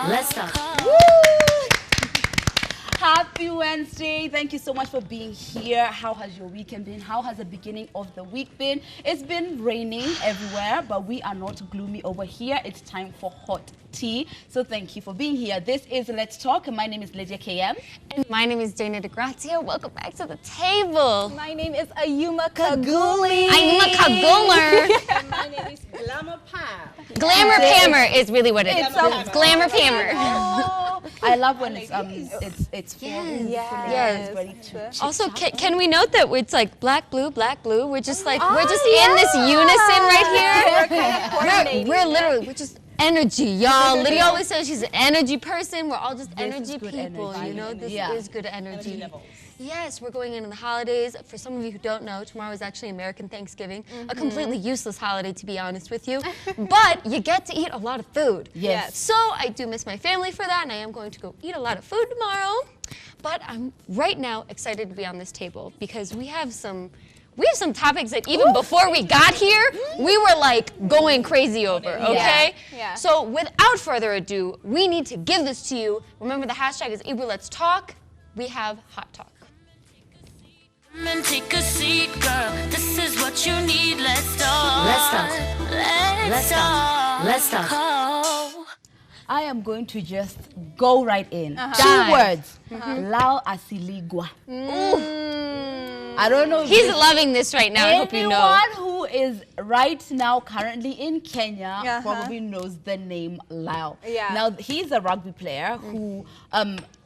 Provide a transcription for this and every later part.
Let's talk. Happy Wednesday. Thank you so much for being here. How has your weekend been? How has the beginning of the week been? It's been raining everywhere, but we are not gloomy over here. It's time for hot tea. So thank you for being here. This is Let's Talk. My name is Lydia KM. And my name is Dana DeGrazia. Welcome back to the table. My name is Ayuma Kaguli. I'm a Kaguler. And my name is Glamour Pam. Glamour Pammer is really what it is. It's Glamour Pammer. Oh, I love when it's full. Yes. It's ready to Also, can we note that it's like black, blue, we're just like, we're just in this unison right here. We're literally, we're just energy, y'all. Lydia always says she's an energy person. We're all just energy people, you know? This is good energy. Yes, we're going into the holidays. For some of you who don't know, tomorrow is actually American Thanksgiving. A completely useless holiday, to be honest with you. But you get to eat a lot of food. Yes. So I do miss my family for that, and I am going to go eat a lot of food tomorrow. But I'm right now excited to be on this table because we have some topics that even before we got here, we were like going crazy over, okay? Yeah. So without further ado, we need to give this to you. Remember the hashtag is Let's Talk. We have Hot Talk. And take a seat, girl. This is what you need. Let's talk. Let's talk. Let's talk. Let's talk. I am going to just go right in. Dive. 2 words. Lao asiligwa. I don't know. He's loving this right now, I hope you know. Anyone who is right now currently in Kenya probably knows the name Lao. Yeah. Now, he's a rugby player who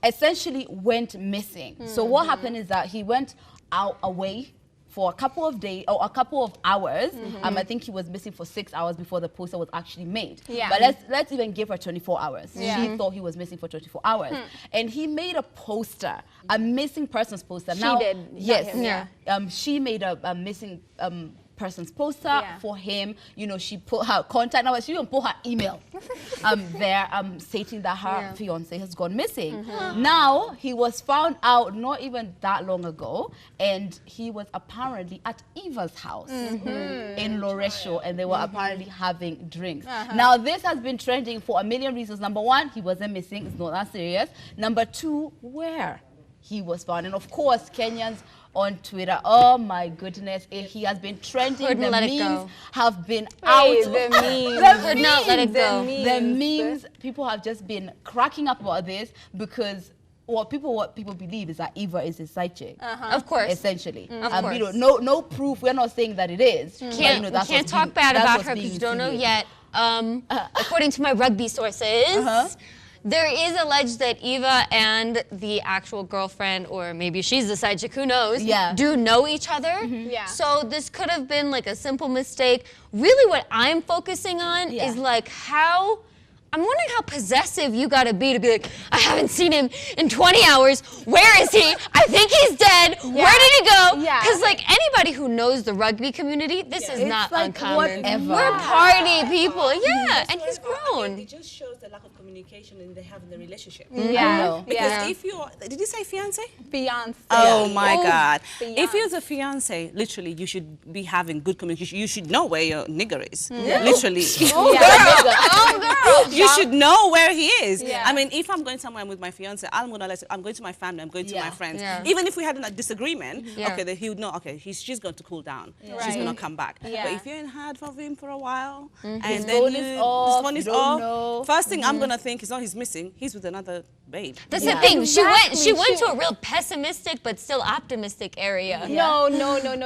essentially went missing. So what happened is that he went out away for a couple of days or a couple of hours. I think he was missing for 6 hours before the poster was actually made. Yeah. But let's even give her 24 hours. Yeah. She thought he was missing for 24 hours. And he made a poster, a missing persons poster. She now, did, not yes. him, yeah. She made a missing person's poster for him. You know, she put her contact number, she even put her email there stating that her fiance has gone missing. Now, he was found out not even that long ago, and he was apparently at Eva's house in Loresho, and they were apparently having drinks. Now, this has been trending for a million reasons. Number one, he wasn't missing, it's not that serious. Number two, where he was found. And of course, Kenyans on Twitter, oh my goodness, he has been trending. Couldn't let it memes go. have been out. The memes. Could not let it go. The memes, people have just been cracking up about this because what people believe is that Eva is his side chick. Of course. Essentially. Of course. You know, no proof. We're not saying that it is. But, you know, We that's can't what's talk being- bad that's about what's her being because you don't know insinuated. yet. According to my rugby sources, there is alleged that Eva and the actual girlfriend, or maybe she's the side chick, who knows, do know each other. Yeah. So this could have been like a simple mistake. Really what I'm focusing on is like I'm wondering how possessive you gotta be to be like, I haven't seen him in 20 hours. Where is he? I think he's dead. Where did he go? Because like anybody who knows the rugby community, this is not like uncommon. whatever. We're party people. And he's grown. It just shows the lack of communication in they have in the relationship. Yeah. If you did you say fiance? Fiance. Oh my Oh, God! fiance. If you're the fiance, literally, you should be having good communication. You should know where your nigger is. Literally. You should know where he is. Yeah. I mean, if I'm going somewhere with my fiance, I'm going to my family, I'm going to my friends. Yeah. Even if we had a disagreement, okay, then he would know, okay, she's going to cool down. She's going to come back. Yeah. But if you're in hard for him for a while, and His then phone is off, his phone is you don't off, know. first thing I'm going to think is, oh, he's missing. He's with another babe. That's the thing. She went to a real pessimistic but still optimistic area. No.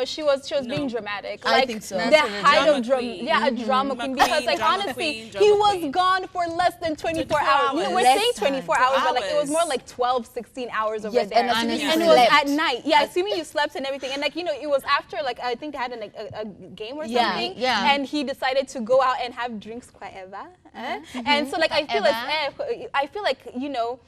She was being dramatic. I think so. The height of Drama queen. a drama queen. Because like drama honestly, queen, drama he was queen. gone for less than 24 hours. You know, we're Less saying 24 hours, but like it was hours. more like 12, 16 hours over Yes, there. and assuming you And it was slept. at night. Yeah, assuming you slept and everything. And like, you know, it was after like I think they had a game or something. Yeah. And he decided to go out and have drinks forever. And so like I feel like you know,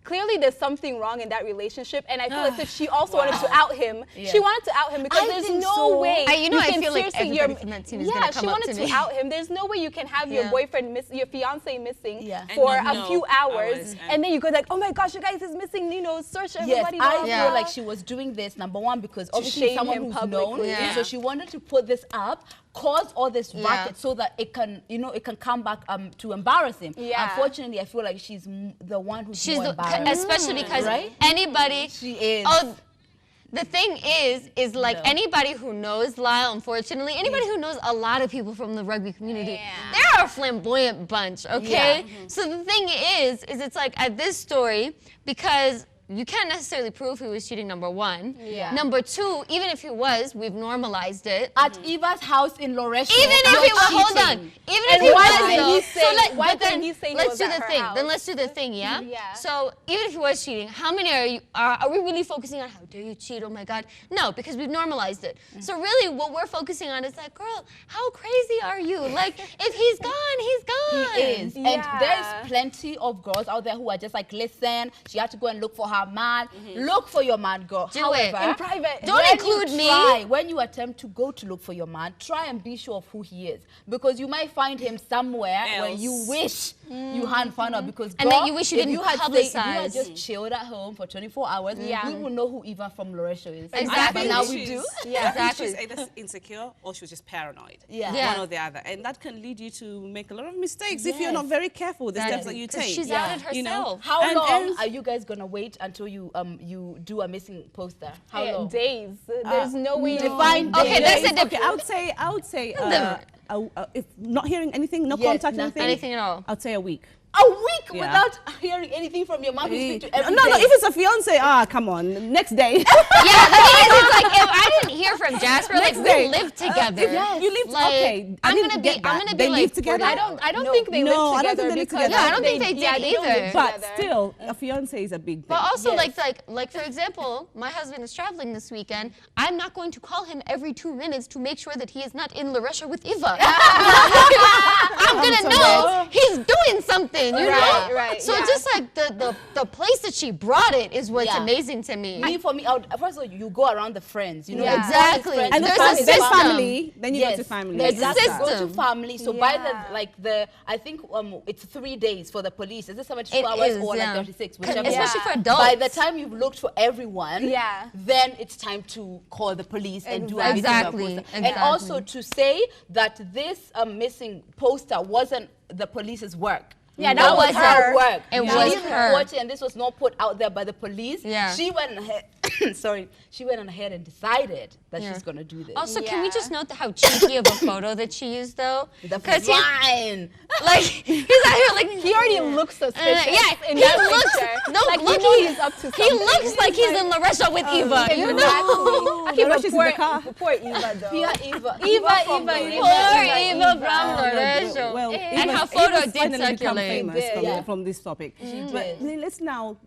clearly there's something wrong in that relationship, and I feel like if she also wanted to out him, she wanted to out him because I there's think no so. way I can feel like seriously everybody from that team is gonna come she up wanted to me. out him. There's no way you can have your boyfriend your fiance missing And for not a know few hours, hours, and then you go like, oh my gosh, you guys is missing, you know, search Yes, everybody. I blah, feel blah. like she was doing this, number one, because obviously shame someone him who's publicly. known, Yeah. so she wanted to put this up cause all this racket so that it can, you know, it can come back to embarrass him. Yeah. Unfortunately, I feel like she's the one who's more embarrassed. Especially because anybody. She is. Oh, the thing is like anybody who knows Lyle, unfortunately, anybody who knows a lot of people from the rugby community, they're a flamboyant bunch, okay? So the thing is it's like at this story, because you can't necessarily prove he was cheating, number one. Number two, even if he was, we've normalized it. At Eva's house in Loresho. Even if he was, hold on. Even if he was, why didn't he say let's do the thing. Then let's do the thing, yeah? So even if he was cheating, how many are we really focusing on how dare you cheat? Oh my God. No, because we've normalized it. So really what we're focusing on is like, girl, how crazy are you? Like, if he's gone, he's gone. He is. And there's plenty of girls out there who are just like, listen, she had to go and look for her man. Look for your man, girl. Do it. However, in private. Don't include me. When you attempt to go to look for your man, try and be sure of who he is. Because you might find him somewhere where you wish you hadn't found out. Because and then you wish you didn't publicize. If you had publicize. just chilled at home for 24 hours, we will know who Eva from Loresho is. Exactly. But now we do. Exactly. She's either insecure or she was just paranoid. Yeah. One or the other. And that can lead you to make a lot of mistakes if you're not very careful with the steps that you take. She's outed herself. You know? How long are you guys gonna wait until you do a missing poster? How long? Days. There's no way. Define Okay, days. that's a Okay, I would say if not hearing anything, no contact, anything at all. Oh, I'd say a week. A week without hearing anything from your mom who speak to every No, day. if it's a fiance, come on, next day. Yeah, the thing is, it's like if I didn't hear from Jasper, like we day. live together. You live like, okay. I'm gonna be They like live together. I don't think they live I don't together. think they live because together. Yeah, I don't think they did don't either. live But together. still, a fiance is a big thing. But also, like for example, my husband is traveling this weekend. I'm not going to call him every 2 minutes to make sure that he is not in Loresho with Eva. I'm gonna know he's doing something, you know? Right. So just like the place that she brought it is what's amazing to me. For me, first of all, you go around the friends, you know. Exactly. Friends, And there's there's a system. family, then you go to family. Exactly. System. Go to family. So by I think it's 3 days for the police. Is it 72 It hours is, or like 36? Whichever. Especially for adults. By the time you've looked for everyone, then it's time to call the police and do everything. Exactly. And also to say that this missing poster wasn't the police's work. Yeah, that was her work. It She was didn't her. report it, and this was not put out there by the police. Yeah. She went ahead. She went ahead and decided that she's gonna do this. Also, can we just note how cheeky of a photo that she used, though? Because fine. Like he's out here like He already looks suspicious. In he that looks. picture. No, like, look, he's up to something. he looks like he's in Loresho with Eva. You know? Okay, but she's in the car. poor Eva though. Poor Eva. Eva Poor from Eva from Loresho. Well, And her Eva's photo did finally become circulate. famous from this topic. But let's now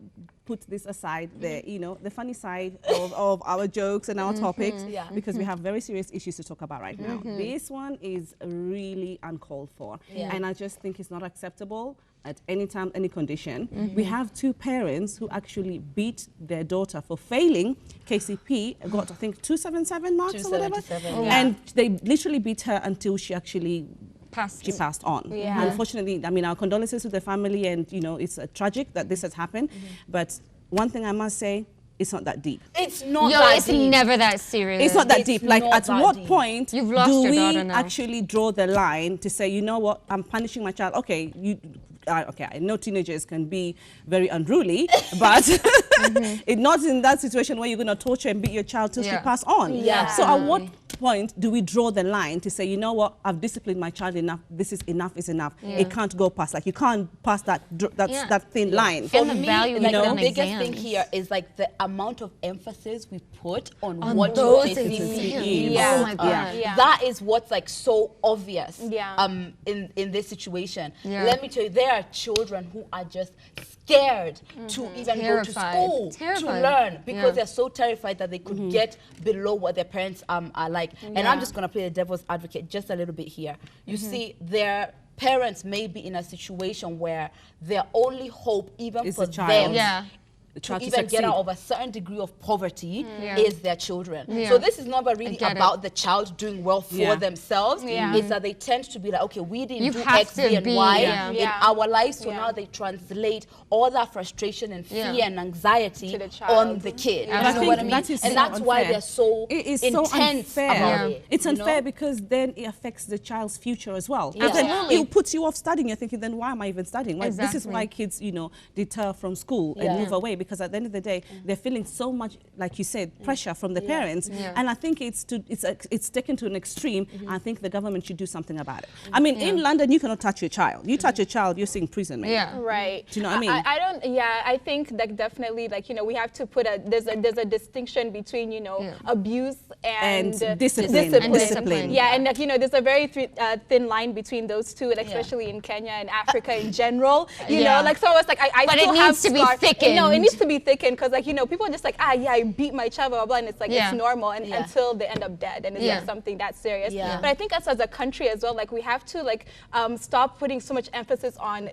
put this aside, the funny side of our jokes and our topics, because we have very serious issues to talk about right now. This one is really uncalled for, and I just think it's not acceptable at any time, any condition. We have 2 parents who actually beat their daughter for failing KCP, got I think 277 marks or whatever, and they literally beat her until she actually passed on. Unfortunately, I mean, our condolences to the family, and it's tragic that this has happened. But one thing I must say, it's not that deep. It's not It's never that serious. It's not that deep. Like, at what deep. point You've lost do your we daughter now. actually draw the line to say, you know what, I'm punishing my child? Okay, okay, I know teenagers can be very unruly, but it's not in that situation where you're going to torture and beat your child till she pass on. So at what point do we draw the line to say, you know what, I've disciplined my child enough, this is enough is enough. It can't go past, like, you can't pass that thin line. And the value, like, like, the on biggest exams. thing here is like the amount of emphasis we put on what those your KCP exams. is. Oh my God. That is what's like so obvious in this situation. Let me tell you, there are children who are just scared to even go to school to learn because they're so terrified that they could get below what their parents are like. And I'm just going to play the devil's advocate just a little bit here. You see, their parents may be in a situation where their only hope, even Is for the child. them, to even get out of a certain degree of poverty is their children. Yeah. So this is not really about the child doing well for themselves. It's that they tend to be like, okay, we didn't do X, B, and Y in our lives, so now they translate all that frustration and fear and anxiety on the kid. You know what I mean? And that's why they're so intense about it. It's unfair because then it affects the child's future as well. Yeah. Then it puts you off studying. You're thinking, then why am I even studying? Well, this is why kids, you know, deter from school and move away, because at the end of the day, they're feeling so much, like you said, pressure from the parents. And I think it's taken to an extreme. I think the government should do something about it. I mean, in London, you cannot touch your child. You touch a child, you're seeing prison. Yeah. Right. Do you know what I mean? I don't. Yeah, I think that definitely, like, you know, we have to put there's a distinction between, you know, abuse and discipline. Yeah, and like, you know, there's a very thin line between those two, especially in Kenya and Africa in general. You know, like, so it's like I but still it needs to be thickened. No, it needs to be thickened because, like, you know, people are just like, I beat my child, blah, blah, blah, and it's like it's normal until they end up dead, and it's like something that's serious. But I think us as a country as well, like, we have to like stop putting so much emphasis on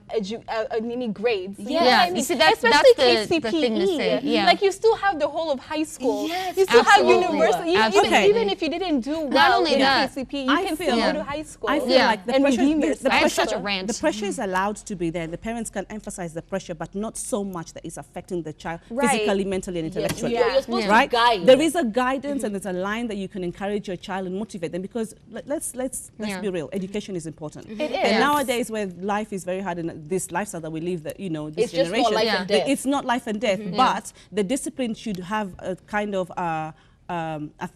grades. You know what I mean? You see, that's especially the thing to say. KCPE. Like, you still have the whole of high school. You still have university. Even if you didn't do well in KCPE, you can still go to high school. I feel like the pressure is allowed to be there. The parents can emphasize the pressure, but not so much that it's affecting the child physically, mentally, and intellectually. You're supposed to guide. There is a guidance and there's a line that you can encourage your child and motivate them, because let's be real. Education is important. It is. And nowadays, where life is very hard in this lifestyle that we live, that, you know, this it's generation, just not life and death. It's not life and death, but the discipline should have a kind of a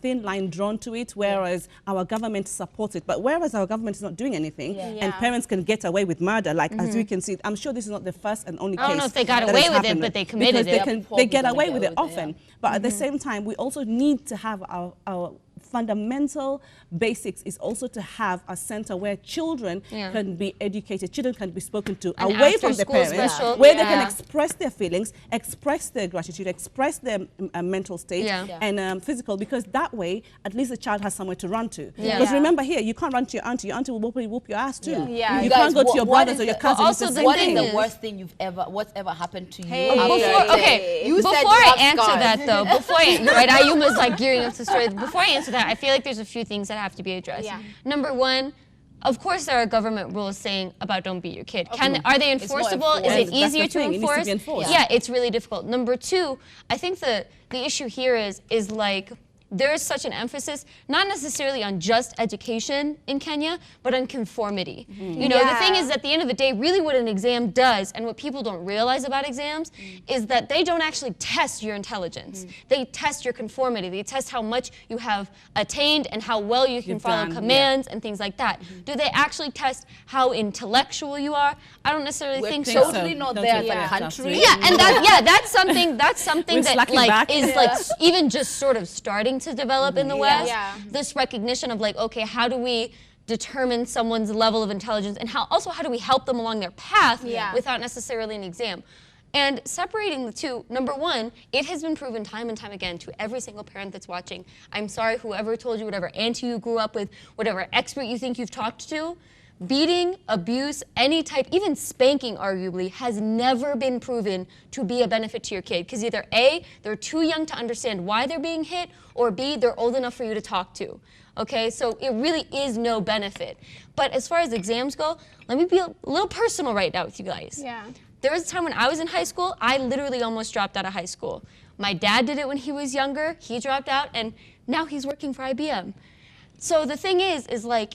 thin line drawn to it, whereas our government supports it. But whereas our government is not doing anything, and parents can get away with murder, like as we can see, I'm sure this is not the first and only case. I don't know if they got away with it, but they committed it. They get away with it often. But at the same time, we also need to have our fundamental basics is also to have a center where children can be educated, children can be spoken to away from their parents, where they can express their feelings, express their gratitude, express their mental state and physical, because that way at least the child has somewhere to run to. Because remember, here you can't run to your auntie will whoop your ass too. You can't go to your brothers or your cousins. Also, what is the worst thing what's ever happened to you? Before I answer that though, Ayuma's like gearing up to the story. Before I answer that, I feel like there's a few things that have to be addressed. Number one, of course there are government rules saying about don't beat your kid. Are they enforceable? Is it easier to enforce? Yeah, it's really difficult. Number two, I think the issue here is like, there is such an emphasis, not necessarily on just education in Kenya, but on conformity. You know, the thing is, at the end of the day, really what an exam does, and what people don't realize about exams, is that they don't actually test your intelligence. They test your conformity. They test how much you have attained and how well you can follow commands and things like that. Do they actually test how intellectual you are? I don't necessarily think so. We're totally not there as a country. Yeah, and that's something that like is like even just sort of starting to develop in the West. This recognition of like, okay, how do we determine someone's level of intelligence, and how do we help them along their path without necessarily an exam? And separating the two, number one, it has been proven time and time again to every single parent that's watching. I'm sorry, whoever told you, whatever auntie you grew up with, whatever expert you think you've talked to, beating, abuse, any type, even spanking arguably, has never been proven to be a benefit to your kid. Because either A, they're too young to understand why they're being hit, or B, they're old enough for you to talk to. Okay, so it really is no benefit. But as far as exams go, let me be a little personal right now with you guys. There was a time when I was in high school, I literally almost dropped out of high school. My dad did it when he was younger, he dropped out, and now he's working for IBM. So the thing is like,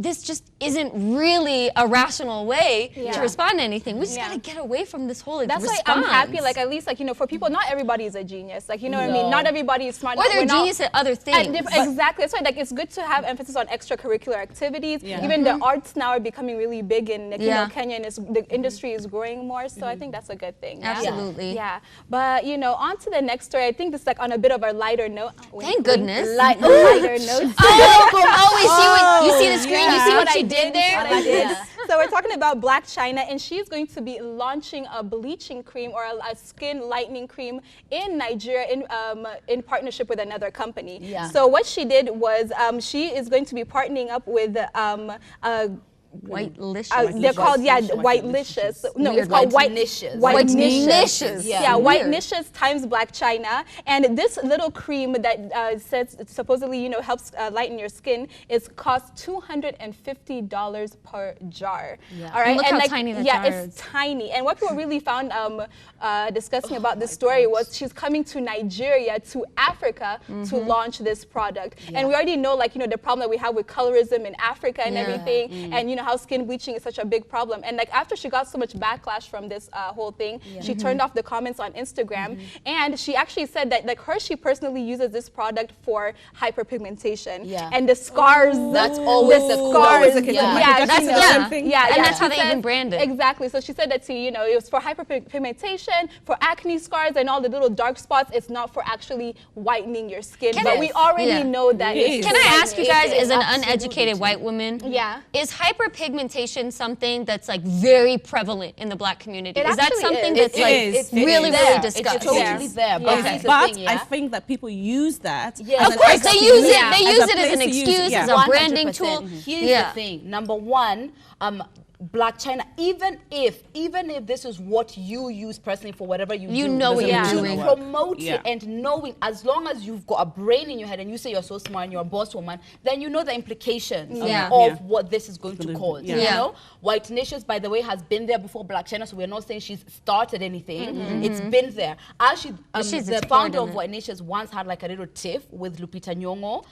this just isn't really a rational way to respond to anything. We just gotta get away from this whole response. That's why I'm happy, like, at least, like, you know, for people, not everybody is a genius. Like, you know what I mean? Not everybody is smart. Or they're genius at other things. Exactly. That's why, like, it's good to have emphasis on extracurricular activities. Even the arts now are becoming really big in, like, you know, Kenya, and the industry is growing more. So I think that's a good thing. Absolutely. Yeah. But, you know, on to the next story. I think this is, like, on a bit of a lighter note. Thank goodness. Lighter note. You see the screen? You see what she did there? So we're talking about Blac Chyna, and she's going to be launching a bleaching cream, or a skin lightening cream, in Nigeria in partnership with another company. So what she did was she is going to be partnering up with Whitelicious. They're called Whitelicious. No, it's called Whitenicious. Whitenicious. Yeah, Whitenicious times Blac Chyna. And this little cream that says it supposedly, you know, helps lighten your skin costs $250 per jar. Yeah. All right. Look and how tiny the yeah, jar is. it's tiny. And what people really found discussing about this story was she's coming to Nigeria, to Africa, to launch this product. And we already know, like, you know, the problem that we have with colorism in Africa and everything, and you know how skin bleaching is such a big problem. And like after she got so much backlash from this whole thing, she turned off the comments on Instagram, and she actually said that like she personally uses this product for hyperpigmentation and the scars. That's always the scars. scars. And that's how they even brand it. Exactly. So she said that, you know, it was for hyperpigmentation, for acne scars and all the little dark spots. It's not for actually whitening your skin. But we already know that. Can I ask you guys, as an uneducated white woman, is hyperpigmentation something that's like very prevalent in the Black community? Is that something that's like really discussed? It's totally there. But I think that people use that. Of course, they use it. They use it as an excuse, as a branding 100%. tool. Here's the thing. Number one, Blac Chyna, even if this is what you use personally for whatever you do, you know what you're doing. Promote it and knowing, as long as you've got a brain in your head and you say you're so smart and you're a boss woman, then you know the implications of what this is going to cause. You know, Whitenicious, by the way, has been there before Blac Chyna, so we're not saying she's started anything. It's been there. Actually, the founder of Whitenicious once had like a little tiff with Lupita Nyong'o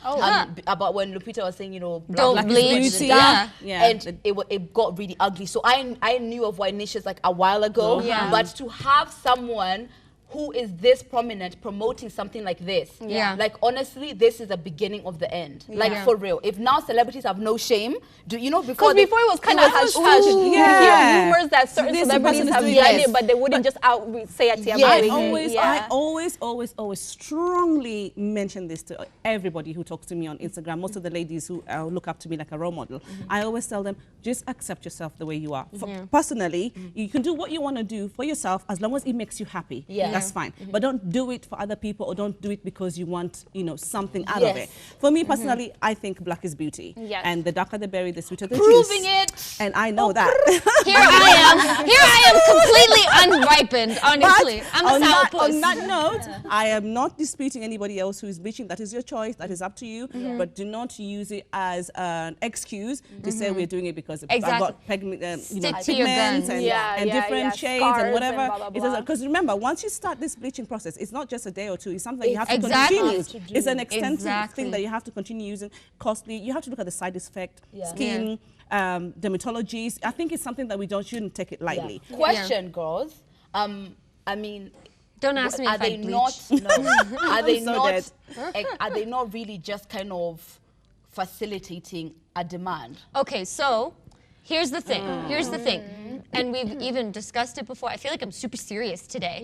about when Lupita was saying, you know, don't bleach, and it got really ugly. So I knew of Whitenicious like a while ago, but to have someone who is this prominent promoting something like this, like honestly, this is the beginning of the end. Like for real. If now celebrities have no shame, you know, before it was kind of hush hush. You hear rumors that certain celebrities have done it, but they wouldn't just say it. I always strongly mention this to everybody who talks to me on Instagram. Most of the ladies who look up to me like a role model, I always tell them, just accept yourself the way you are. Personally, you can do what you want to do for yourself as long as it makes you happy. That's fine. But don't do it for other people, or don't do it because you want, you know, something out of it. For me personally, I think black is beauty. And the darker the berry, the sweeter the juice. Proving it. And I know that. Here I am completely unripened, honestly. I'm a sourpuss. On that note, I am not disputing anybody else who is bleaching. That is your choice. That is up to you. But do not use it as an excuse to say we're doing it because I've got pigments and different shades and whatever. Because remember, once you start this bleaching process, it's not just a day or two. It's something that you have to continue. It's an extensive thing that you have to continue using. Costly. You have to look at the side effect, skin, dermatologies. I think it's something that we shouldn't take it lightly. Question, girls. I mean, don't ask me if I bleach. Are they not really just kind of facilitating a demand? Okay, so here's the thing. And we've even discussed it before. I feel like I'm super serious today.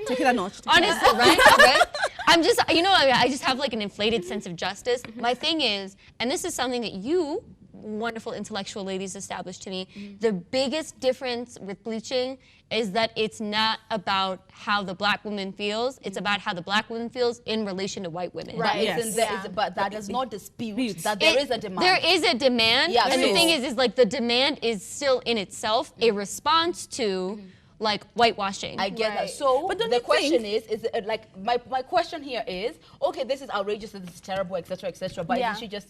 Take it a notch. Honestly, right? I'm just, you know, I just have like an inflated sense of justice. My thing is, and this is something that you wonderful intellectual ladies established to me, the biggest difference with bleaching is that it's not about how the black woman feels, it's about how the black woman feels in relation to white women. But that does not dispute that there is a demand. There is a demand, and the thing is like the demand is still in itself a response to like whitewashing. I get that. So but the question is like my question here is, okay, this is outrageous, this is terrible, etc., but is she just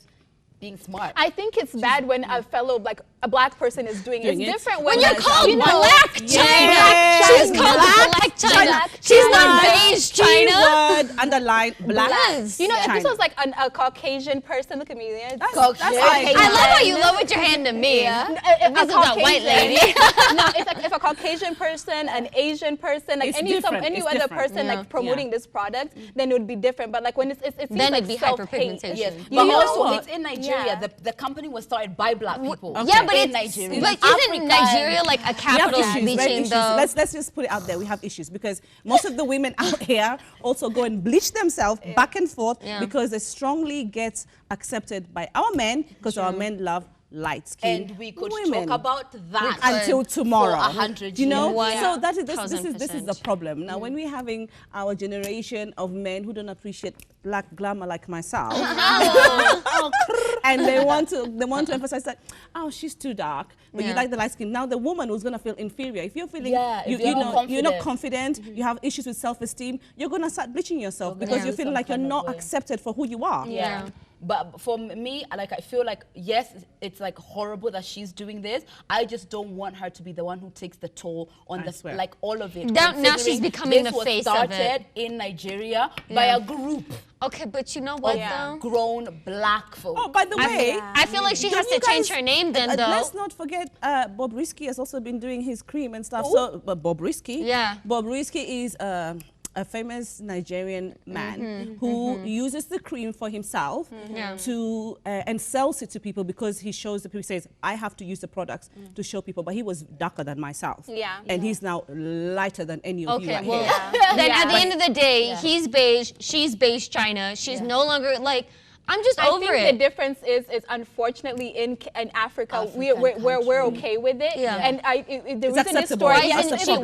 being smart? I think it's bad when a fellow, like a black person is doing it. It's different when you're called Blac Chyna. She's called Blac Chyna. She's not beige China. Word underline black. You know, if this was like a Caucasian person, look at me. That's Caucasian. I love how you love what you're handing to me. This is a white lady. No, if a Caucasian person, an Asian person, like any other person like promoting this product, then it would be different. But like when it seems then like it'd be hyperpigmentation. Yes. But also it's in Nigeria. The company was started by black people. Yeah, but in Nigeria. But isn't Nigeria like a capital of bleaching though? Let's just put it out there. We have issues because most of the women out here also go and bleach themselves back and forth because they strongly get accepted by our men because our men love light-skinned And we could women. talk about that Until tomorrow. For 100 you know, years. so that this is the 1000%. problem. Now, when we're having our generation of men who don't appreciate black glamour like myself, and they want to emphasize that, oh, she's too dark, but you like the light skin. Now, the woman who's gonna feel inferior. If you're feeling, you're not confident, you have issues with self-esteem, you're gonna start bleaching yourself because you're feeling like you're not accepted for who you are. Yeah. But for me, like, I feel like, yes, it's like horrible that she's doing this. I just don't want her to be the one who takes the toll on like all of it. Now she's becoming the face of it. This was started in Nigeria by a group Okay, but you know what though? grown black folk. Oh, by the way, I feel like she has to change her name then though. Let's not forget Bob Risky has also been doing his cream and stuff. So Bob Risky. Yeah. Bob Risky is a famous Nigerian man who uses the cream for himself to and sells it to people because he shows the people, says, I have to use the products to show people, but he was darker than myself. Yeah. And he's now lighter than any of you right well, here. then at the end of the day, he's beige, she's beige China. She's no longer like, I'm just over I think the difference is unfortunately in Africa we're okay with it. Yeah. And the reason this acceptable. story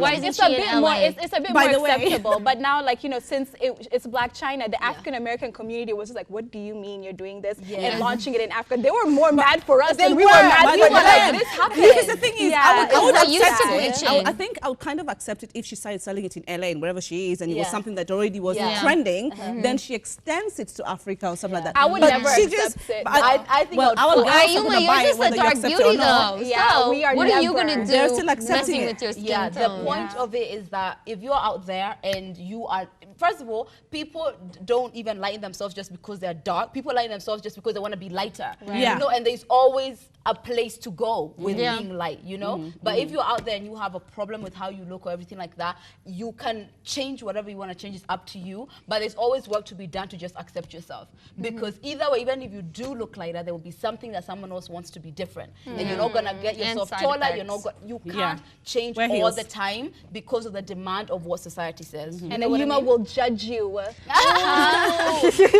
Why isn't she in LA? It's a bit By more the way. acceptable. But now, like, you know, since it's Blac Chyna, the African American community was just like, what do you mean you're doing this and launching it in Africa? They were more mad for us than we were mad for them. Like, this happened. Because the thing is, I would We're used accept to it. bleaching. I think I would kind of accept it if she started selling it in LA and wherever she is, and it was something that already was trending. Then she extends it to Africa or something like that. I would never accept it. I think well, our girls are Ayuma, gonna you're buy it just a whether you dark accept it beauty or not. though. Yeah, So we are what are you never. gonna do They're still accepting messing it. with your skin Yeah, tone? the point of it is that if you're out there and you are, first of all, people don't even lighten themselves just because they're dark. People lighten themselves just because they want to be lighter. Yeah. You know, and there's always a place to go with being light, you know? But if you're out there and you have a problem with how you look or everything like that, you can change whatever you want to change. It's up to you. But there's always work to be done to just accept yourself. Because either way, even if you do look lighter, there will be something that someone else wants to be different. And you're not going to get yourself side taller. effects. You can't change Wear all heels. the time because of the demand of what society says. And then Yuma will judge you.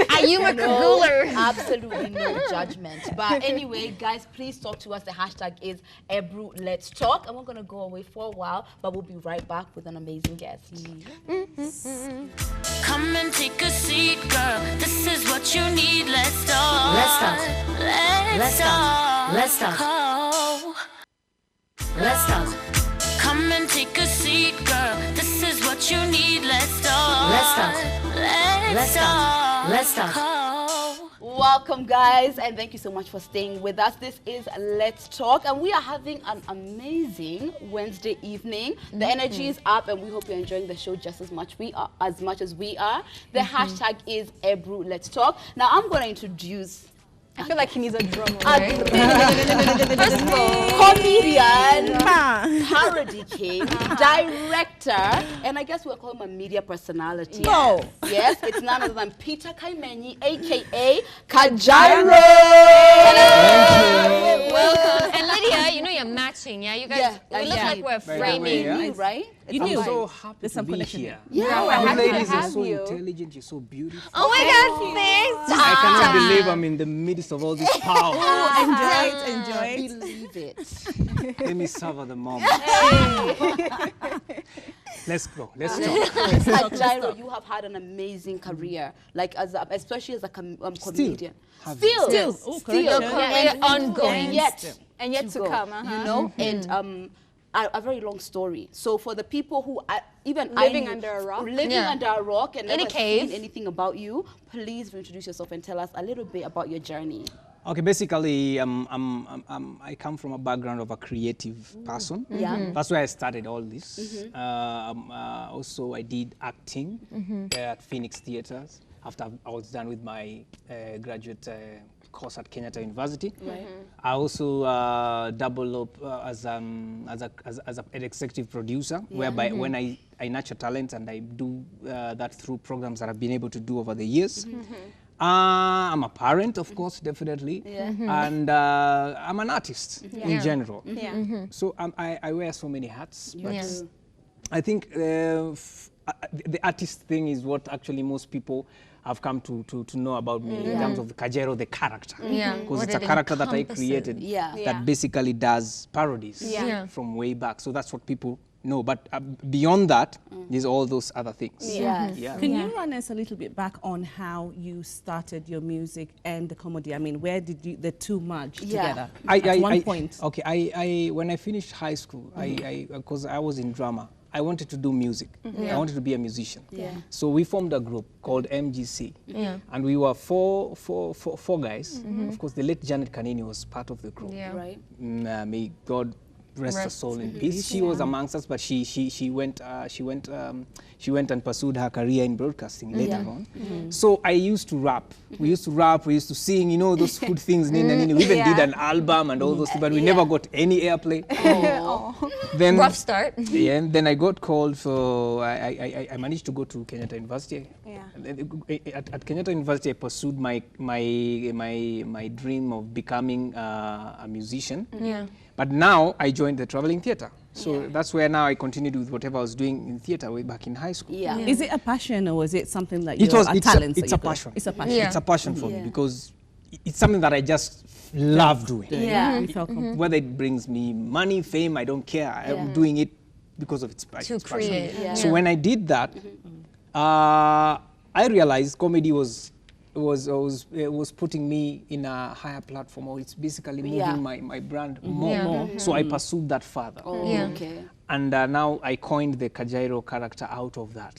Ayuma Kagooler. Absolutely no judgment. But anyway, guys, please talk to us. The hashtag is Ebru Let's Talk. And we're going to go away for a while, but we'll be right back with an amazing guest. Come and take a seat, girl. This is what you need. Let's talk. Let's talk. Let's talk. Let's talk. Oh. Let's talk. Come and take a seat, girl. This is what you need. Let's talk. Let's talk. Let's talk. Let's talk. Oh. Welcome, guys, and thank you so much for staying with us. This is Let's Talk, and we are having an amazing Wednesday evening. The energy is up, and we hope you're enjoying the show just as much as we are. The hashtag is Ebru Let's Talk. Now, I'm going to introduce I feel like he needs a drum roll. First of all, comedian, parody king, director, and I guess we'll call him a media personality. No. Yes, it's none other than Peter Kaimenyi, aka Kajairo. Welcome. And Lydia, you know you're matching, yeah? You guys, we look yeah. like we're By the framing. way, yeah. You, right? You I'm knew. so happy There's to some be connection here. Yeah, we're You happy to ladies are have so you. intelligent, you're so beautiful. Oh my God, thanks. I cannot believe I'm in the midst of all this power. Enjoy it, enjoy it. Believe it. Let me savor the moment. Let's go. Let's talk. Kajairo, you have had an amazing career, like especially as a comedian. have Still, it. Oh, still, correction. Ongoing. and yet, And yet to go, come, you know, and a very long story. So for the people who are even Living under a rock? living Yeah. under a rock and In a never cave. seen anything about you, please introduce yourself and tell us a little bit about your journey. Okay, basically, I come from a background of a creative person. Yeah. That's where I started all this. Also, I did acting at Phoenix Theatres after I was done with my graduate course at Kenyatta University. Right. I also double up as an executive producer, whereby when I nurture talent and I do that through programs that I've been able to do over the years. I'm a parent, of course, definitely, and I'm an artist in general. So I wear so many hats, but I think the artist thing is what actually most people have come to know about me in terms of the Kajairo, the character. Yeah. Because it's a character that I created that basically does parodies from way back. So that's what people know. But beyond that, there's all those other things. Yes. Yeah. Can you run us a little bit back on how you started your music and the comedy? I mean, where did the two merge together? At one point. Okay, when I finished high school, because I was in drama, I wanted to do music. I wanted to be a musician. So we formed a group called MGC. And we were four guys. Of course, the late Janet Kanini was part of the group. Right. May God rest her soul in peace. She was amongst us, but she went and pursued her career in broadcasting later on. So I used to rap. We used to rap. We used to sing. You know, those good things. We even did an album and all those things, but we never got any airplay. Then rough start. Yeah, and then I got called for. I managed to go to Kenyatta University. At Kenyatta University, I pursued my dream of becoming a musician. But now I joined the traveling theatre. So that's where now I continued with whatever I was doing in theatre way back in high school. Is it a passion or is it something like a talent? It's a passion. It's a passion. It's a passion for me because it's something that I just love doing. Whether it brings me money, fame, I don't care. I'm doing it because of its passion. To create. So when I did that, I realized comedy was putting me in a higher platform, or it's basically moving my brand more. So I pursued that further. And now I coined the Kajairo character out of that.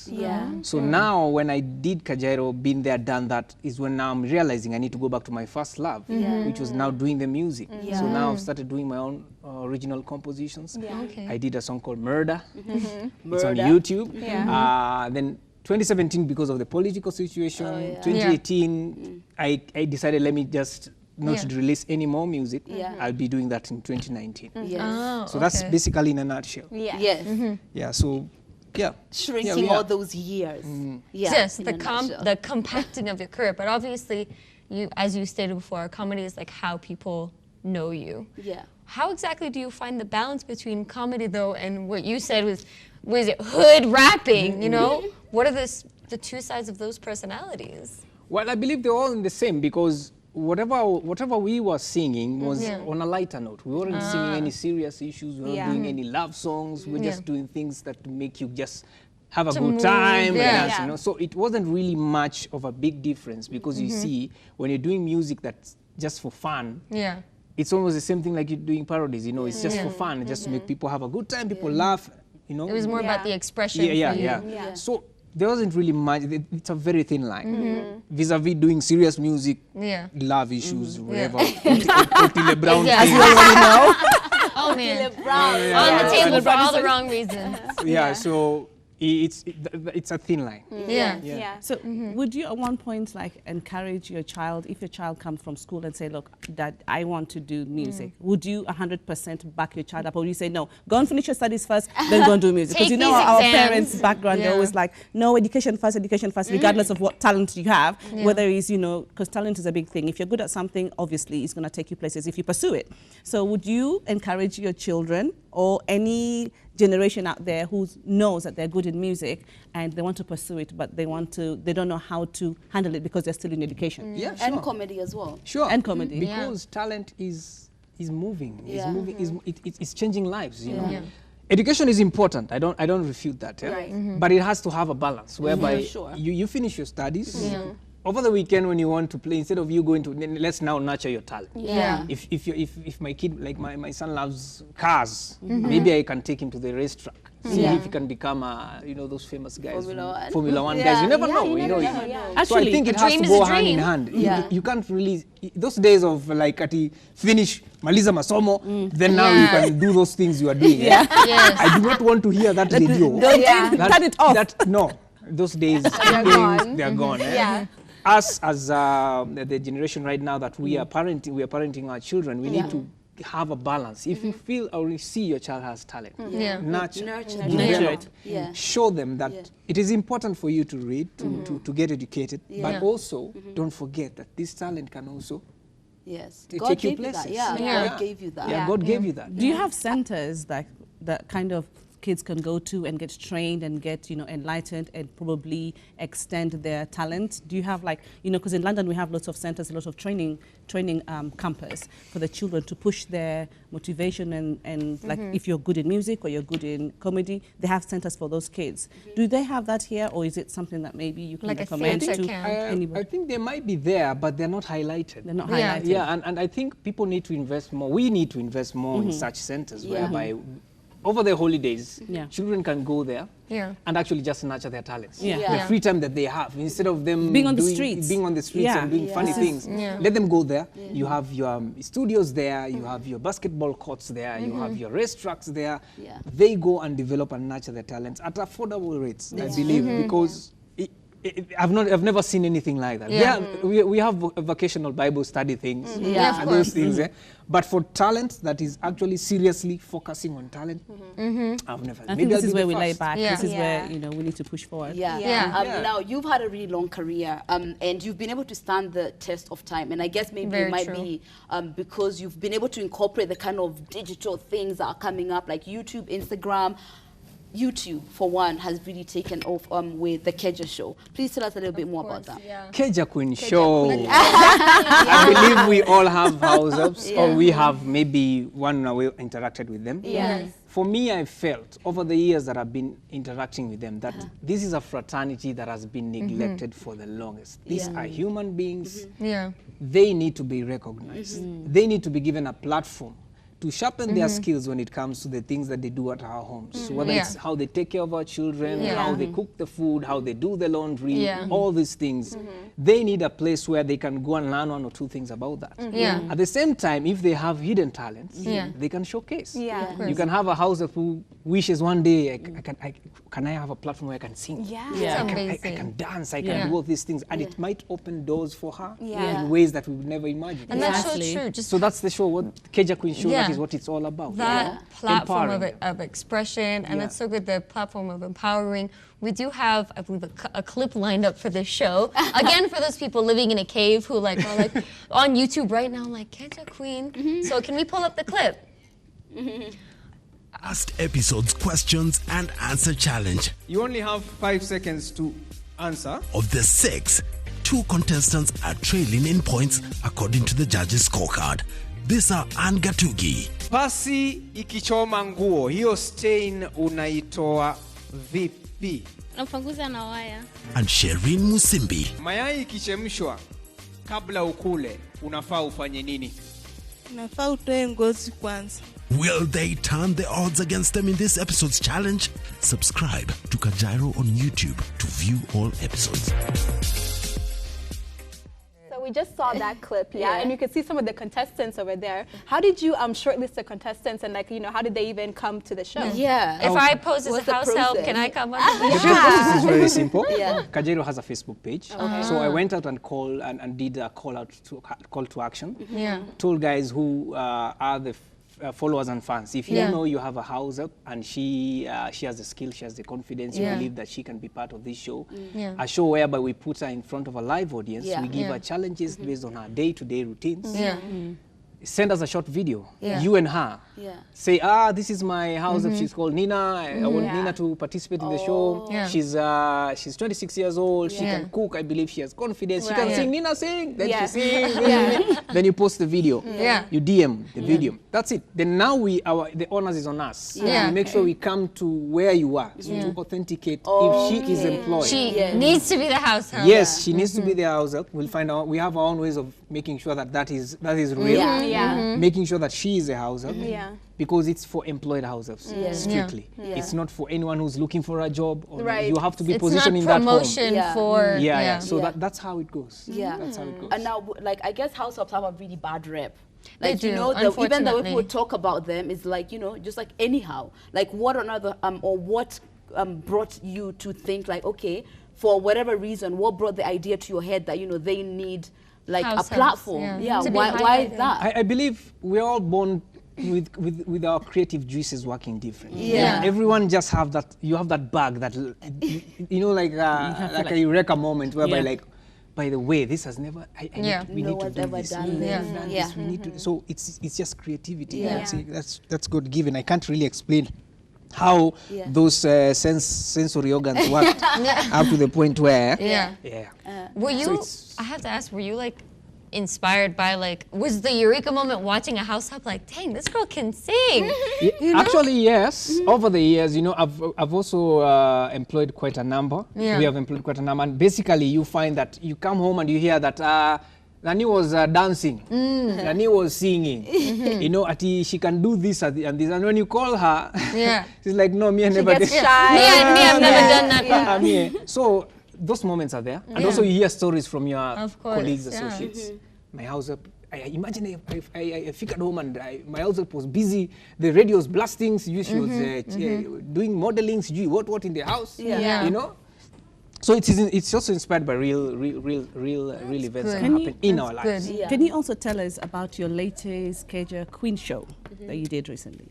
So now when I did Kajairo, been there, done that, is when now I'm realizing I need to go back to my first love, which was now doing the music. So now I've started doing my own original compositions. I did a song called Murder. It's on YouTube. Then 2017, because of the political situation, 2018, I decided let me just not release any more music. I'll be doing that in 2019. So that's basically in a nutshell. So shrinking all those years. Yes, the compacting of your career. But obviously, you, as you stated before, comedy is like how people know you. How exactly do you find the balance between comedy though and what you said was it hood rapping? You know, what are the two sides of those personalities? Well, I believe they're all in the same, because whatever we were singing was on a lighter note. We weren't singing any serious issues. We weren't doing any love songs. We were just doing things that make you just have a good time. You know? So it wasn't really much of a big difference, because you see, when you're doing music that's just for fun, it's almost the same thing like you're doing parodies. You know, it's just for fun, just to make people have a good time, people laugh. You know, it was more about the expression. So there wasn't really much. It's a very thin line. Vis-a-vis doing serious music, love issues, whatever. Otile Brown thing. Oh man, on the table for all the wrong reasons. So it's a thin line. So would you at one point like encourage your child, if your child comes from school and say, look, Dad, I want to do music, would you 100% back your child up, or would you say, no, go and finish your studies first, then go and do music? Because you know our parents' background, they're always like, no, education first, regardless of what talent you have, whether it's, you know, because talent is a big thing. If you're good at something, obviously it's going to take you places if you pursue it. So would you encourage your children or any generation out there who knows that they're good in music and they want to pursue it, but they don't know how to handle it because they're still in education? And comedy as well. And comedy. Because talent is moving. It's changing lives, you know. Education is important. I don't refute that. But it has to have a balance whereby you finish your studies. Over the weekend when you want to play, instead of you going to, let's now nurture your talent. If my kid, like my son loves cars, maybe I can take him to the racetrack. See if he can become those famous guys, Formula One guys. You never know, you know. Actually, so I think it has to go hand in hand. You can't really, those days of like finish maliza masomo, then now you can do those things you are doing. I do not want to hear that radio. Turn it off. No, those days they are gone. Us as the generation right now that we are parenting our children, we need to have a balance. If you feel or you see your child has talent, nurture it. Show them that it is important for you to read, to get educated, but also don't forget that this talent can also God take you gave you places. that. God gave you that. God gave you that. Do you have centers that kind of kids can go to and get trained and get, enlightened and probably extend their talent? Do you have because in London we have lots of centers, a lot of training campus for the children to push their motivation and like if you're good in music or you're good in comedy, they have centers for those kids. Do they have that here, or is it something that maybe you can recommend to anybody? I think they might be there, but they're not highlighted. They're not highlighted. Yeah, and I think people need to invest more. We need to invest more in such centers whereby over the holidays, children can go there and actually just nurture their talents. The free time that they have, instead of them being on the streets and doing funny things, let them go there. You have your studios there, you have your basketball courts there, you have your racetracks there. They go and develop and nurture their talents at affordable rates, I believe, because I've never seen anything like that. We have vocational Bible study things and those things. But for talent that is actually seriously focusing on talent, I've never. I think this is where we lay back. This is where we need to push forward. Now you've had a really long career, and you've been able to stand the test of time. And I guess maybe it might be because you've been able to incorporate the kind of digital things that are coming up, like YouTube, Instagram. YouTube, for one, has really taken off with the Keja show. Please tell us a little bit more about that. Keja Queen show. I believe we all have house ups, or we have maybe one way interacted with them. For me, I felt over the years that I've been interacting with them that this is a fraternity that has been neglected for the longest. These are human beings. They need to be recognized. They need to be given a platform to sharpen their skills when it comes to the things that they do at our homes. Whether it's how they take care of our children, how they cook the food, how they do the laundry, all these things. They need a place where they can go and learn one or two things about that. At the same time, if they have hidden talents, they can showcase. You can have a house who wishes one day, can I have a platform where I can sing? I can dance, I can do all these things. And it might open doors for her in ways that we would never imagine. And that's so true. So that's the show, what Keja Queen show, that is what it's all about. That platform of expression, and it's so good, the platform of empowering. We do have, I believe, a clip lined up for this show. Again, for those people living in a cave who are like on YouTube right now, like, Keja Queen. So can we pull up the clip? Past episodes questions and answer challenge. You only have 5 seconds to answer. Of the 6, 2 contestants are trailing in points according to the judges' scorecard. Bisa and Gatugi. Pasi ikichoma nguo, hiyo stain unaitoa vipi? Napanguza na waya. And Sherin Musimbi. Mayai ikichemshwa kabla ukule, unafaa ufanye nini? Unafaa utoe ngozi kwanza. Will they turn the odds against them in this episode's challenge? Subscribe to Kajairo on YouTube to view all episodes. We just saw that clip, and you can see some of the contestants over there. How did you shortlist the contestants, and how did they even come to the show? If I pose as a house help, can I come up? The process is very simple. Kajairo has a Facebook page, so I went out and called and did a call to action. Told guys who are the followers and fans, if you know you have a house up and she has the skill, she has the confidence, you believe that she can be part of this show, a show whereby we put her in front of a live audience, we give her challenges based on her day-to-day routines. Send us a short video, you and her. Say, this is my house. She's called Nina. I want Nina to participate in the show. She's 26 years old. She can cook. I believe she has confidence. She can sing. Nina, sing. Then she sings. Then you post the video. You DM the video. That's it. Then now the onus is on us. We make sure we come to where you are to authenticate if she is employed. She needs to be the house help. Yes, she needs to be the house help. We'll find out. We have our own ways of making sure that is real. Making sure that she is a house help. Because it's for employed house helps, strictly. It's not for anyone who's looking for a job. Or you have to be positioned in that home. It's not promotion for... So that's how it goes. That's how it goes. And now, I guess house helps have a really bad rep. They do, even the way people talk about them is just like anyhow. Like what another, or what brought you to think okay, for whatever reason, what brought the idea to your head that, they need a platform? Why is that? I believe we're all born with our creative juices working differently. Everyone just have that. You have that bug that like a eureka moment whereby by the way, this has never. We need to do this. We need to. So it's just creativity. That's God given. I can't really explain how those sensory organs worked up to the point where Were you? I have to ask. Were you like inspired by like? Was the eureka moment watching a house help? Like, dang, this girl can sing. You know? Actually, yes. Over the years, I've also employed quite a number. Yeah. We have employed quite a number, and basically, you find that you come home and you hear that Nani was dancing, Nani was singing. She can do this and this, and when you call her, she's like, no, me, I never did. She gets shy. Me, I've never done that. So those moments are there, and also you hear stories from your colleagues, associates. My house up. Imagine if I figured home and my house up was busy. The radio was blasting. She was doing modeling. What in the house? So it's also inspired by real events that happen in our lives. Can you also tell us about your latest Kajairo Queen show that you did recently?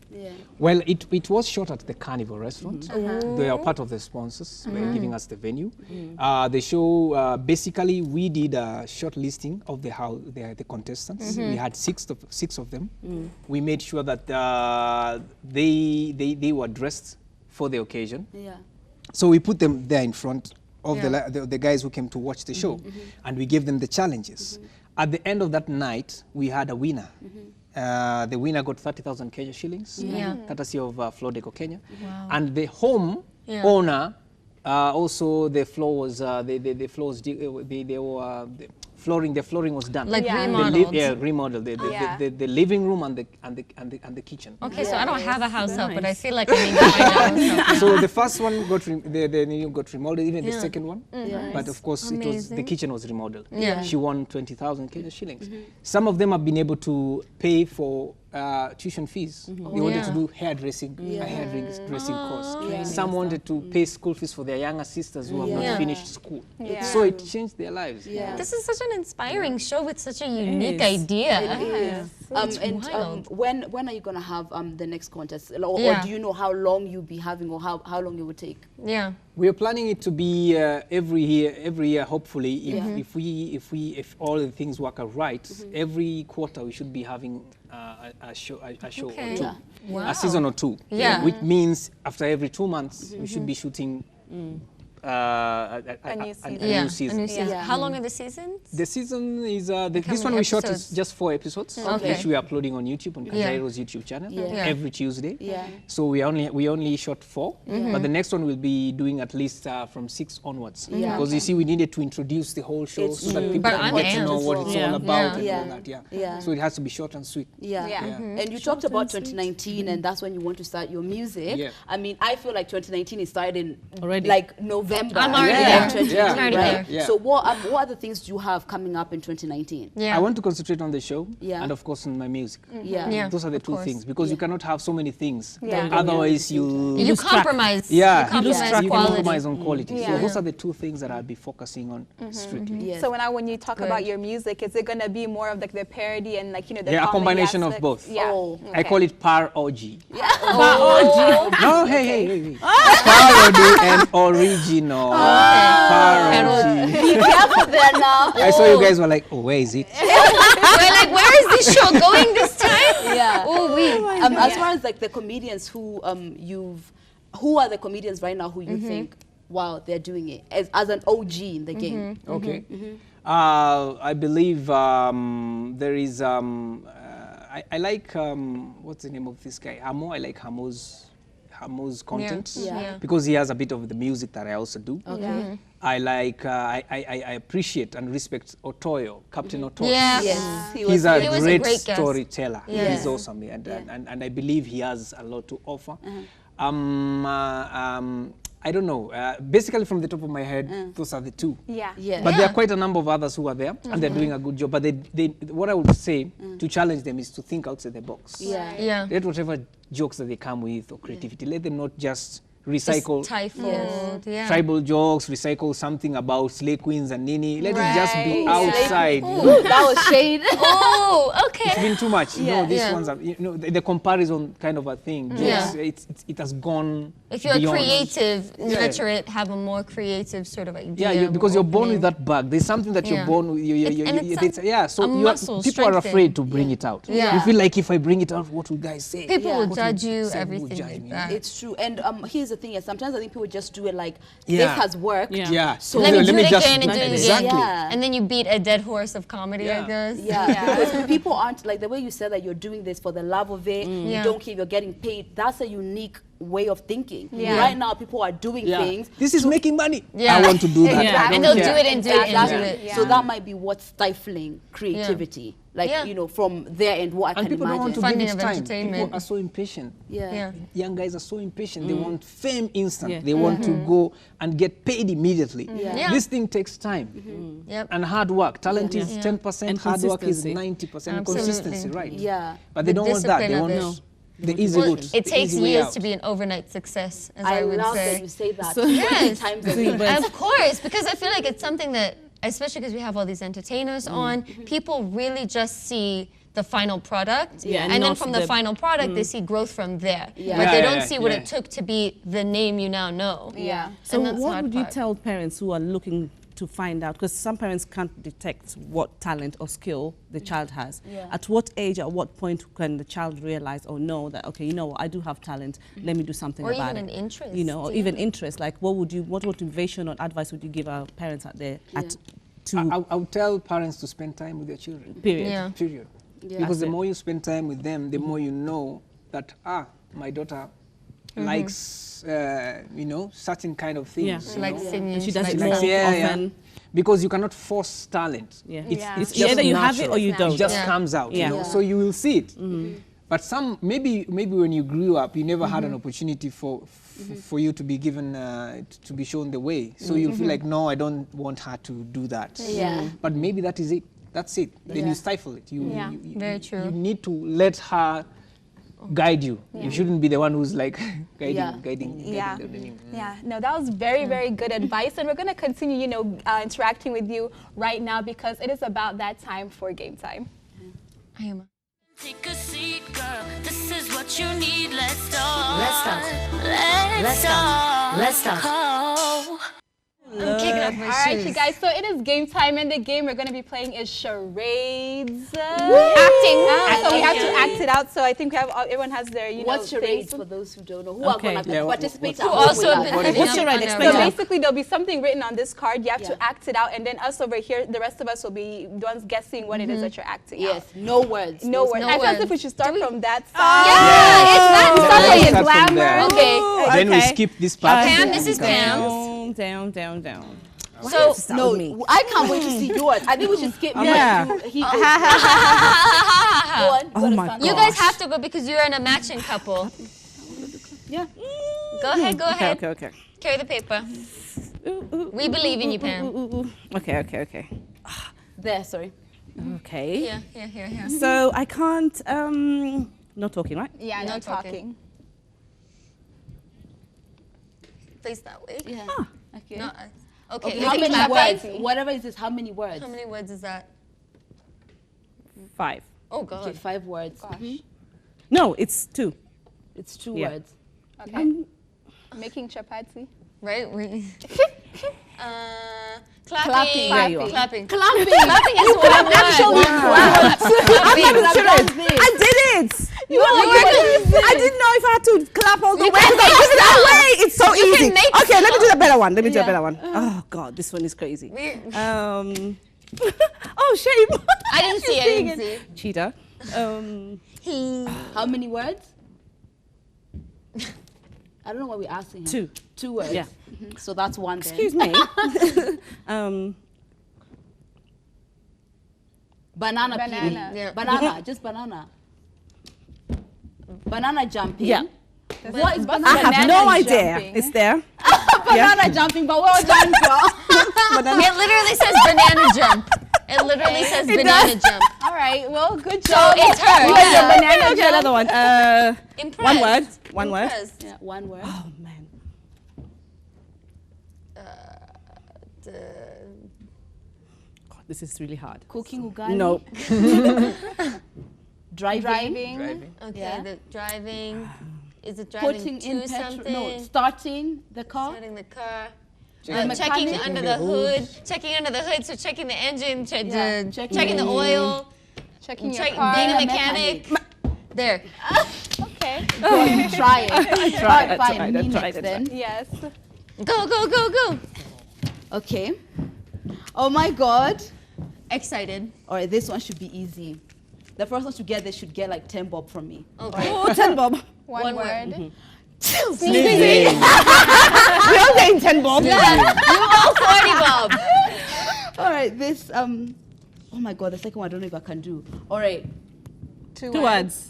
Well, it was shot at the Carnival restaurant. They are part of the sponsors. They're giving us the venue. The show, basically, we did a short listing of the contestants. We had six of them. We made sure that they were dressed for the occasion. So we put them there in front of the guys who came to watch the show, and we gave them the challenges. At the end of that night, we had a winner. The winner got 30,000 Kenya shillings, courtesy of Flodeco Kenya. And the home owner, also the floor was, the flooring was done. Like remodeled. Remodeled. The living room and the kitchen. Okay, so I don't have a house help, but I feel like I need to find a house help. So the first one got remodeled, even the second one. But of course, the kitchen was remodeled. She won 20,000 Kenya shillings. Some of them have been able to pay for tuition fees. They wanted to do hairdressing, a hairdressing course. Some wanted to pay school fees for their younger sisters who have not finished school. So it changed their lives. This is such an inspiring show with such a unique idea. It is. When are you going to have the next contest? Or do you know how long you'll be having, or how long it will take? We are planning it to be every year. Hopefully, if all the things work out right, every quarter we should be having a show or two, a season or two. Which means after every 2 months we should be shooting a new season. How long are the seasons? The season is this one we shot is just 4 episodes, which we are uploading on YouTube, on Kajairo's YouTube channel every Tuesday. So we only shot 4, but the next one will be doing at least from 6 onwards. Because you see, we needed to introduce the whole show so that people can get to know what it's all about and all that. So it has to be short and sweet. And you talked about 2019, and that's when you want to start your music. I mean, I feel like 2019 is starting already, like November. I'm already there. So what other things do you have coming up in 2019? I want to concentrate on the show and of course on my music. Those are the two things, because you cannot have so many things. Otherwise you compromise. You compromise on quality. So those are the two things that I'll be focusing on strictly. So when you talk about your music, is it going to be more of like the parody and like, the a combination of both. I call it parody. No, hey. Parody and original. Parody. Be careful there now. I saw you guys were like, oh, where is it? We're like, where is this show going this time? As far as like the comedians who who are the comedians right now who you think, wow, they're doing it as an OG in the game? Okay. I believe there is I like what's the name of this guy? Hamo. I like Hamo's content because he has a bit of the music that I also do. I like I appreciate and respect Otoyo, Captain Otoyo. He's a great storyteller. He's awesome, and I believe he has a lot to offer. I don't know. Basically, from the top of my head, those are the two. But there are quite a number of others who are there, and they're doing a good job. But what I would say to challenge them is to think outside the box. Let whatever jokes that they come with or creativity, let them not just recycle tribal jokes, recycle something about slay queens and nini. Let it just be outside. That was shade. Oh, okay. It's been too much. You know, these ones are, you know, the comparison kind of a thing. It has gone If you're beyond. creative, nurture it, have a more creative sort of idea. Yeah, because you're born with that bug. There's something that you're born with. So people are afraid to bring it out. You feel like if I bring it out, what will guys say? People will judge you, everything. It's true. And here's the thing, is sometimes I think people just do it like, this has worked. So let me do it again and do it exactly. again. And then you beat a dead horse of comedy, I guess. Because people aren't, like the way you said that you're doing this for the love of it, you don't care if you're getting paid, that's a unique way of thinking. Right now, people are doing things. This is making money. I want to do that. And they'll do it and do it and do it. So that might be what's stifling creativity. Like, you know, from their end, what I can people imagine. don't want to give it time. People are so impatient. Young guys are so impatient. They want fame instant. They want to go and get paid immediately. This thing takes time and hard work. Talent is 10%, and hard work is 90%. Consistency, right? But they don't want that. They want the easy route. It takes years to be an overnight success, as I would love say. that you say that. So, yes, times of course, because I feel like it's something that, especially because we have all these entertainers on, people really just see the final product, and then from the final product, they see growth from there. But they don't see what it took to be the name you now know. So what would you tell parents who are looking to find out, because some parents can't detect what talent or skill the child has. At what age, at what point can the child realize or know that, okay, you know what, I do have talent, let me do something about it. Or even an interest. You know, or even interest, like what motivation or advice would you give our parents out there I would tell parents to spend time with their children. Period. Period. Because the more you spend time with them, the more you know that, my daughter likes, you know, certain kind of things. She likes singing. She does it more often. Because you cannot force talent. It's either you have it or you don't. It just comes out, you know, so you will see it. But maybe when you grew up, you never had an opportunity for you to be given, to be shown the way. So you'll feel like, no, I don't want her to do that. But maybe that is it. That's it. Then you stifle it. Very true. You need to let her guide you. You shouldn't be the one who's like guiding. No, that was very, very good advice. And we're going to continue, you know, interacting with you right now because it is about that time for game time. I am. Take a seat, girl. This is what you need. Let's start. Let's start. Let's start. Let's start. I'm kicking off my All right, shoes. you guys, so it is game time, and the game we're going to be playing is charades. Acting. So we have to act it out, so I think everyone has their, you know, what's charades things. for those who don't know? Who are going to participate? Who also have been What's charade? Explain So that. basically, there'll be something written on this card. You have to act it out, and then us over here, the rest of us will be the ones guessing what it is that you're acting out. No words. No words. No I words. thought if we should start from that side. Yeah, it's that Something is Start from there. glamour. Okay. Then we skip this part. Pam, this is Pam. Down. So, No, I can't wait to see yours. I think we should skip yours. Yeah. Go on. Oh my God. you guys have to go because you're in a matching couple. Yeah. Go ahead. Okay. Carry the paper. We believe in you, Pam. Okay. There, sorry. Okay. Here. So I can't, no talking, right? Yeah, no talking. Face that way. Yeah. Okay. No, okay. How you many can clap. words? Whatever is this, how many words? How many words is that? 5. Oh, God. Okay, 5 words. No, it's 2. It's 2 Yeah. words. Okay. Making chapati. Right? Clapping. There you are. Clapping. Clapping. Clapping is one word. Actually, I did it! I didn't know if I had to clap all the way. can Because make that way, it's so easy. make Okay, let me do the better one. Let me do a better one. Oh, God, this one is crazy. Oh, shame. I didn't see. Cheetah. How many words? I don't know what we're asking him. 2. 2 words. Yeah. So that's 1 then. Excuse me. Banana peeling. Yeah. Banana, just banana. Banana jumping. Yeah. What is I banana? have no idea. jumping. It's there. Banana jumping, but well done, girl. It literally says banana jump. It literally says banana jump. All right, well, good So job. it's her. You Yeah. banana. Okay, another one. Impressed. One word. One word. Impressed. Yeah, 1 word. Oh, man. God, this is really hard. Cooking ugali? No. Driving? Okay, Yeah. the driving. Is it driving Putting to in petrol? something? No, starting the car? Starting the car. The Checking mechanic? under the hood. Checking under the hood, so checking the engine, checking the the oil. Checking your car. Being a mechanic. There. Okay. Try it. I Fine. Me tried, next then. Yes. Go, go, go, go. Okay. Oh my God. Excited. All right, this one should be easy. The first one should get like 10 bob from me. Okay. Oh, 10 bob. One word. Sneezing. We all getting 10 bob. Yeah, you all 40 bob. All right, this oh my God, the second one I don't know if I can do. All right. Two Two words.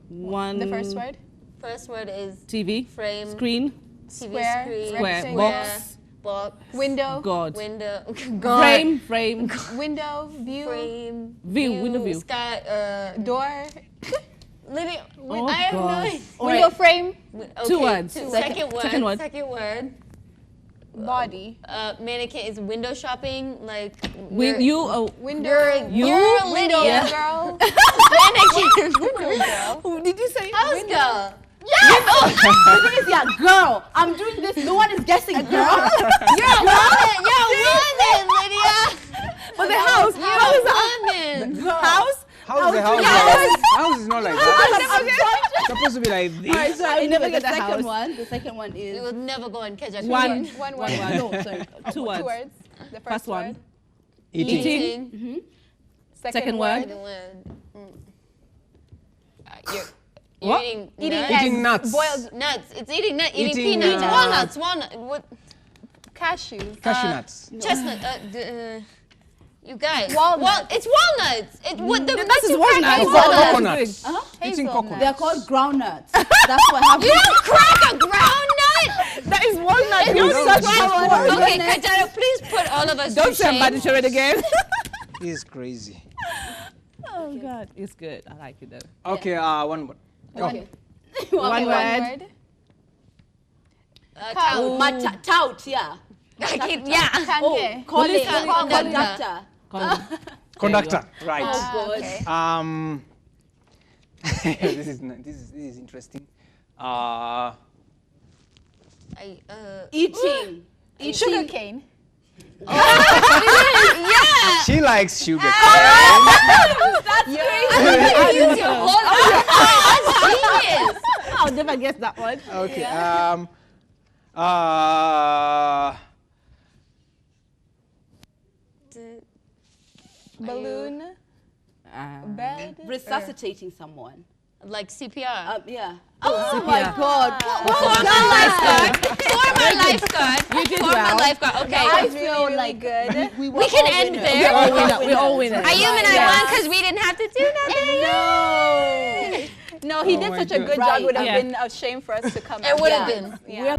One. The first word. First word is TV. frame. Screen. TV Square. screen. Square. Rectangle. Box. Box. Window. God. Window. Frame. Frame. Window. View. Frame. View. Window view. Sky. Door. Lydia. Oh, I have no gosh. idea. Window frame. Okay, Two words. Second word. Second word. Second word. Body. Mannequin is window shopping. Like With you're- you. Window. You're Window Lydia. girl. Mannequin. Did you say? House girl. The thing is, yeah, girl. I'm doing this. No one is guessing, girl. You're a woman. You're a woman, Lydia. But the house. You're a woman. House. How is the house? House is not like that. It's supposed to be like this. Alright, so I never never get the the second house. one. The second one is You will never go on Kajairo. One. One word. No, sorry. Two words. Two words. The First one. word. Eating. Eating. Second word. Second word. You're What? eating Eating nuts. Eating nuts. Boiled nuts. It's eating nuts. Eating Eating, peanuts. uh, Walnuts. Walnut. What? Cashews. Cashew nuts. Chestnut. You guys. Walnuts. It's walnuts. It what the This is you one crack now. is Coconuts. walnuts. Eating coconut. they're called groundnuts. That's what happened. You don't crack a groundnut. That is walnut. It's You're such one a word. word. Okay, Kajairo, please put all of us Don't to say I'm shame. bad to show it again. He's crazy. Oh God, it's good. I like it though. Okay, one more. Okay. One word. Tout. Tout, yeah. Yeah. Kanye. Calling. Conductor. Conductor. Conductor. Right. Oh, good. This is interesting. Eating. Sugar cane. Yeah. She likes sugar. You use your whole arm. That's genius. I'll never guess that one. Okay. Balloon. Bed. Resuscitating someone. Like CPR. Yeah. Oh my God. Former lifeguard. Former lifeguard. You did Former well. lifeguard. Okay. I Really, feel really like good. We can end there. We all win it. Ayum and I won because we didn't have to do nothing. No, he did my such a God. good job. It would have Yeah. been a shame for us to come. It would have Yeah. been. Yeah.